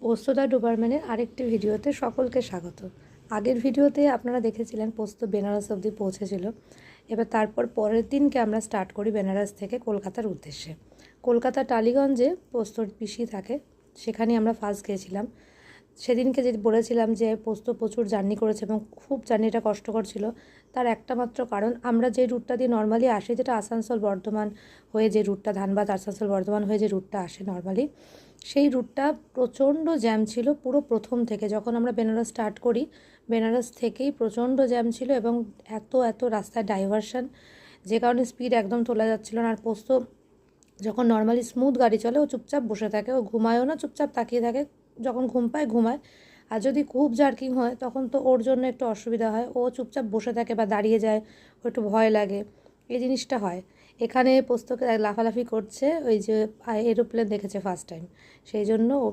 পোস্তদা ডোবারম্যানের আরেকটি ভিডিওতে সকলকে স্বাগত। আগের ভিডিওতে আপনারা দেখেছিলেন পোস্ত বেনারস অবধি পৌঁছেছিল। এবার তারপর পরের দিনকে আমরা স্টার্ট করি বেনারস থেকে কলকাতার উদ্দেশ্যে। কলকাতা টালিগঞ্জে পোস্তর পিসি থাকে, সেখানে আমরা ফার্স্ট গিয়েছিলাম। সেদিনকে যে বলেছিলাম যে পোস্ত প্রচুর জার্নি করেছে এবং খুব জার্নিটা কষ্টকর ছিল, তার একটা মাত্র কারণ আমরা যে রুটটা দিয়ে নর্মালি আসি, যেটা আসানসোল বর্ধমান হয়ে যে রুটটা, ধানবাদ আসানসোল বর্ধমান হয়ে যে রুটটা আসে নর্মালি, সেই রুটটা প্রচণ্ড জ্যাম ছিল পুরো প্রথম থেকে। যখন আমরা বেনারস স্টার্ট করি, বেনারস থেকেই প্রচণ্ড জ্যাম ছিল এবং এত রাস্তায় ডাইভারশন, যে কারণে স্পিড একদম তোলা যাচ্ছিল না। আর পোস্ত যখন নর্মালি স্মুথ গাড়ি চলে, ও চুপচাপ বসে থাকে, ও ঘুমায়ও না, চুপচাপ তাকিয়ে থাকে, যখন ঘুম পায় ঘুমায়। আর যদি খুব জার্কিং হয় তখন তো ওর জন্য একটু অসুবিধা হয়, ও চুপচাপ বসে থাকে বা দাঁড়িয়ে যায়, ও একটু ভয় লাগে, এই জিনিসটা হয়। এখানে পোস্তকে লাফালাফি করছে, ওই যে এরোপ্লেন দেখেছে ফার্স্ট টাইম, সেই জন্য ও